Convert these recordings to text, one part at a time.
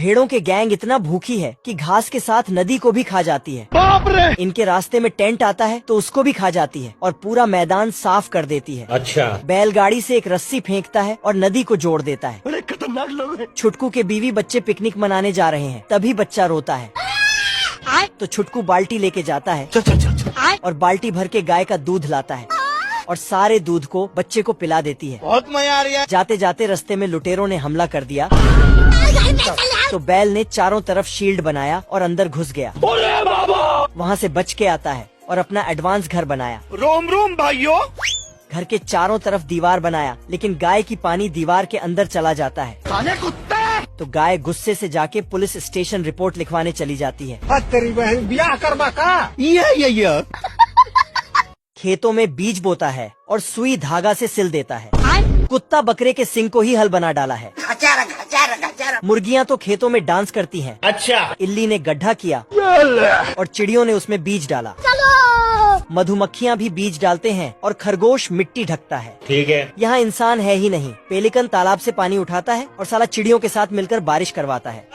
भेड़ों के गैंग इतना भूखी है कि घास के साथ नदी को भी खा जाती है। बाप रे! इनके रास्ते में टेंट आता है तो उसको भी खा जाती है और पूरा मैदान साफ कर देती है। अच्छा, बैलगाड़ी से एक रस्सी फेंकता है और नदी को जोड़ देता है। बड़े खतरनाक लोग हैं। छुटकू के बीवी बच्चे पिकनिक मनाने जा रहे हैं, तभी बच्चा रोता है तो छुटकू बाल्टी लेके जाता है और बाल्टी भर के गाय का दूध लाता है और सारे दूध को बच्चे को पिला देती है। बहुत मजा आ रही है। जाते जाते रास्ते में लुटेरों ने हमला कर दिया तो बैल ने चारों तरफ शील्ड बनाया और अंदर घुस गया। अरे बाबा! वहाँ से बच के आता है और अपना एडवांस घर बनाया। रोम रोम भाइयों। घर के चारों तरफ दीवार बनाया, लेकिन गाय की पानी दीवार के अंदर चला जाता है। साले कुत्ते! तो गाय गुस्से से जाके पुलिस स्टेशन रिपोर्ट लिखवाने चली जाती है। तेरी बहन ब्याह करवा का? ये। खेतों में बीज बोता है और सुई धागा से सिल देता है। कुत्ता बकरे के सिंग को ही हल बना डाला है। मुर्गियाँ तो खेतों में डांस करती हैं। अच्छा, इल्ली ने गड्ढा किया और चिड़ियों ने उसमें बीज डाला। मधुमक्खियाँ भी बीज डालते हैं और खरगोश मिट्टी ढकता है। ठीक है। यहाँ इंसान है ही नहीं। पेलिकन तालाब से पानी उठाता है और साला चिड़ियों के साथ मिलकर बारिश करवाता है।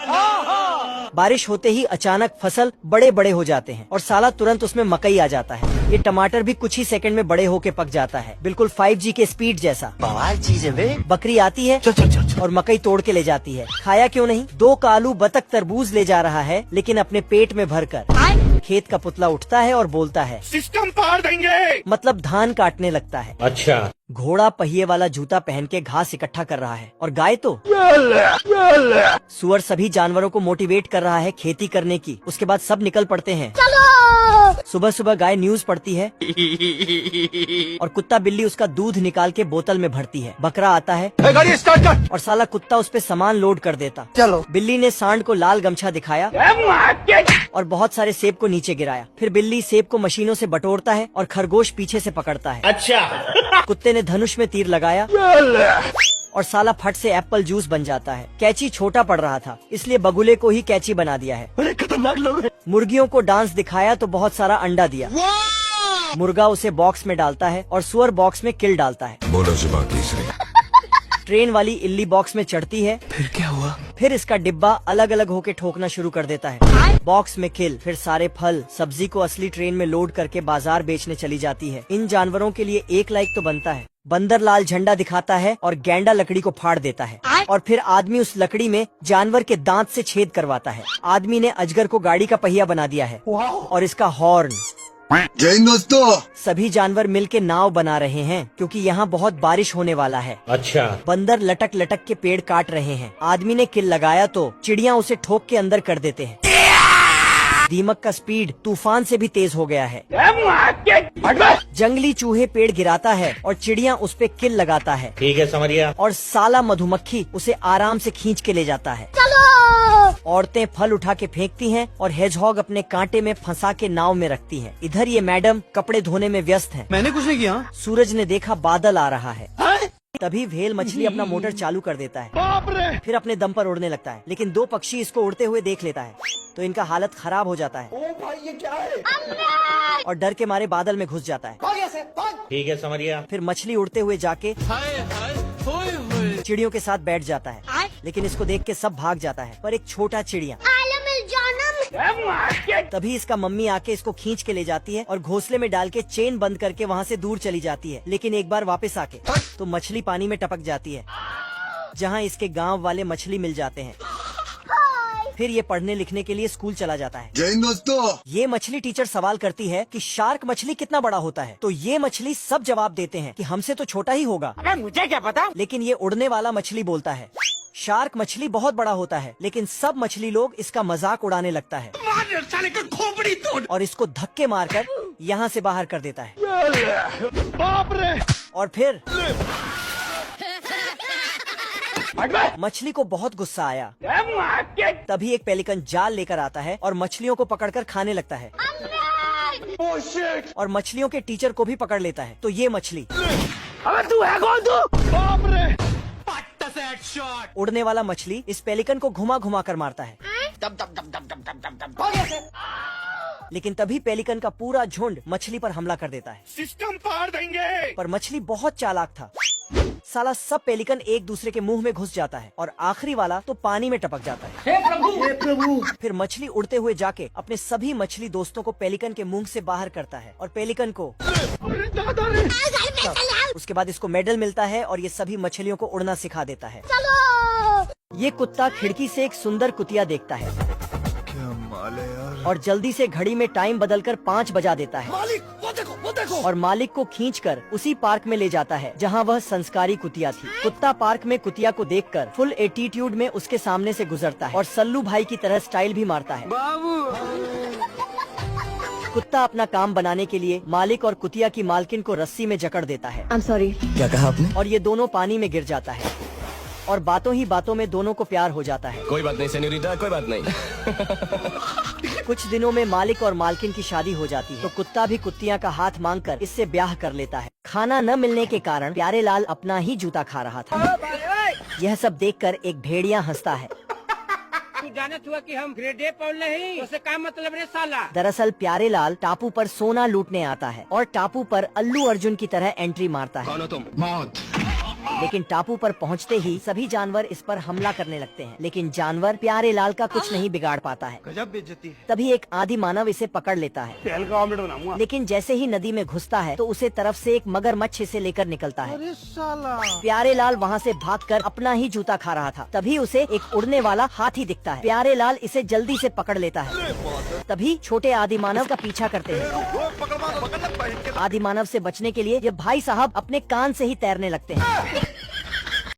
बारिश होते ही अचानक फसल बड़े बड़े हो जाते हैं और साला तुरंत उसमें मकई आ जाता है। ये टमाटर भी कुछ ही सेकंड में बड़े होके पक जाता है, बिल्कुल 5G के स्पीड जैसा। बवाल चीज है बे। बकरी आती है और मकई तोड़ के ले जाती है। खाया क्यों नहीं? 2 कालू बतख तरबूज ले जा रहा है, लेकिन अपने पेट में भरकर। खेत का पुतला उठता है और बोलता है, सिस्टम पार देंगे। मतलब धान काटने लगता है। अच्छा, घोड़ा पहिए वाला जूता पहन के घास इकट्ठा कर रहा है और गाय तो सुअर सभी जानवरों को मोटिवेट कर रहा है खेती करने की। उसके बाद सब निकल पड़ते हैं। सुबह सुबह गाय न्यूज पढ़ती है और कुत्ता बिल्ली उसका दूध निकाल के बोतल में भरती है। बकरा आता है गाड़ी स्टार्ट कर। और साला कुत्ता उस पे सामान लोड कर देता। चलो। बिल्ली ने सांड को लाल गमछा दिखाया और बहुत सारे सेब को नीचे गिराया। फिर बिल्ली सेब को मशीनों से बटोरता है और खरगोश पीछे से पकड़ता है। अच्छा। कुत्ते ने धनुष में तीर लगाया और साला फट से एप्पल जूस बन जाता है। कैची छोटा पड़ रहा था, इसलिए बगुले को ही कैची बना दिया है। बड़े खतरनाक लोग हैं। मुर्गियों को डांस दिखाया तो बहुत सारा अंडा दिया। मुर्गा उसे बॉक्स में डालता है और सुअर बॉक्स में किल डालता है। बोलो जुबान तीसरी। ट्रेन वाली इल्ली बॉक्स में चढ़ती है। फिर क्या हुआ? फिर इसका डिब्बा अलग अलग होके ठोकना शुरू कर देता है। बॉक्स में किल। फिर सारे फल सब्जी को असली ट्रेन में लोड करके बाजार बेचने चली जाती है। इन जानवरों के लिए 1 लाइक तो बनता है। बंदर लाल झंडा दिखाता है और गैंडा लकड़ी को फाड़ देता है और फिर आदमी उस लकड़ी में जानवर के दांत से छेद करवाता है। आदमी ने अजगर को गाड़ी का पहिया बना दिया है और इसका हॉर्न। जय हिंद दोस्तों। सभी जानवर मिलके नाव बना रहे हैं क्योंकि यहाँ बहुत बारिश होने वाला है। अच्छा। बंदर लटक लटक के पेड़ काट रहे हैं। आदमी ने किल लगाया तो चिड़िया उसे ठोक के अंदर कर देते हैं। दीमक का स्पीड तूफान से भी तेज हो गया है। जंगली चूहे पेड़ गिराता है और चिड़िया उस पे किल लगाता है। ठीक है, समझ गया। और साला मधुमक्खी उसे आराम से खींच के ले जाता है। औरतें फल उठा के फेंकती हैं और हेजहॉग अपने कांटे में फंसा के नाव में रखती हैं। इधर ये मैडम कपड़े धोने में व्यस्त हैं। मैंने कुछ नहीं किया। सूरज ने देखा बादल आ रहा है। तभी व्हेल मछली अपना मोटर चालू कर देता है। बाप रे! फिर अपने दम पर उड़ने लगता है, लेकिन 2 पक्षी इसको उड़ते हुए देख लेता है तो इनका हालत खराब हो जाता है ओ भाई, ये क्या है? और डर के मारे बादल में घुस जाता है। ठीक है, समझ गया। फिर मछली उड़ते हुए जाके चिड़ियों के साथ बैठ जाता है, लेकिन इसको देख के सब भाग जाता है पर एक छोटा चिड़िया। तभी इसका मम्मी आके इसको खींच के ले जाती है और घोंसले में डाल के चेन बंद करके वहाँ से दूर चली जाती है। लेकिन एक बार वापस आके तो मछली पानी में टपक जाती है, जहाँ इसके गांव वाले मछली मिल जाते हैं। फिर ये पढ़ने लिखने के लिए स्कूल चला जाता है। जय हिंद दोस्तों। ये मछली टीचर सवाल करती है कि शार्क मछली कितना बड़ा होता है, तो ये मछली सब जवाब देते हैं कि हमसे तो छोटा ही होगा। अबे मुझे क्या पता। लेकिन ये उड़ने वाला मछली बोलता है शार्क मछली बहुत बड़ा होता है, लेकिन सब मछली लोग इसका मजाक उड़ाने लगता है खोपड़ी तोड़ और इसको धक्के मारकर यहाँ से बाहर कर देता है। बाप रे! और फिर मछली को बहुत गुस्सा आया। तभी एक पेलिकन जाल लेकर आता है और मछलियों को पकड़कर खाने लगता है और मछलियों के टीचर को भी पकड़ लेता है। तो ये मछली अबे तू है कौन तू? बाप रे! उड़ने वाला मछली इस पेलिकन को घुमा घुमा कर मारता है। लेकिन तभी पेलिकन का पूरा झुंड मछली पर हमला कर देता है। सिस्टम पार देंगे। पर मछली बहुत चालाक था। साला सब पेलिकन एक दूसरे के मुंह में घुस जाता है और आखिरी वाला तो पानी में टपक जाता है। हे प्रभु! फिर मछली उड़ते हुए जाके अपने सभी मछली दोस्तों को पेलिकन के मुंह से बाहर करता है और पेलिकन को उसके बाद इसको मेडल मिलता है और ये सभी मछलियों को उड़ना सिखा देता है। ये कुत्ता खिड़की से एक सुंदर कुतिया देखता है क्या माल है यार। और जल्दी से घड़ी में टाइम बदलकर 5 बजा देता है। मालिक वो देखो और मालिक को खींचकर उसी पार्क में ले जाता है जहां वह संस्कारी कुतिया थी। कुत्ता पार्क में कुतिया को देखकर फुल एटीट्यूड में उसके सामने से गुजरता है और सल्लू भाई की तरह स्टाइल भी मारता है। कुत्ता अपना काम बनाने के लिए मालिक और कुतिया की मालकिन को रस्सी में जकड़ देता है। I'm sorry. क्या कहा आपने? और ये दोनों पानी में गिर जाता है और बातों ही बातों में दोनों को प्यार हो जाता है। कोई बात नहीं सेन्योरिटा, कोई बात नहीं। कुछ दिनों में मालिक और मालकिन की शादी हो जाती है तो कुत्ता भी कुतिया का हाथ मांगकर इससे ब्याह कर लेता है। खाना न मिलने के कारण प्यारे लाल अपना ही जूता खा रहा था। यह सब देखकर एक भेड़िया हंसता है। तू जानत हुआ कि हम ग्रेड ए पढ़ नहीं, उससे क्या मतलब रे साला। दरअसल प्यारे लाल टापू पर सोना लूटने आता है और टापू पर अल्लू अर्जुन की तरह एंट्री मारता है। कौन हो तुम? मौत। लेकिन टापू पर पहुंचते ही सभी जानवर इस पर हमला करने लगते हैं, लेकिन जानवर प्यारे लाल का कुछ नहीं बिगाड़ पाता है। गजब बेइज्जती है। तभी एक आदि मानव इसे पकड़ लेता है, तेल का ऑमलेट बनाऊंगा। लेकिन जैसे ही नदी में घुसता है तो उसे तरफ से एक मगरमच्छ इसे लेकर निकलता है। अरे साला। प्यारे लाल वहाँ से भागकर अपना ही जूता खा रहा था। तभी उसे एक उड़ने वाला हाथी दिखता है। प्यारे लाल इसे जल्दी से पकड़ लेता है। तभी छोटे आदि मानव का पीछा करते हैं। आदि मानव से बचने के लिए ये भाई साहब अपने कान से ही तैरने लगते हैं।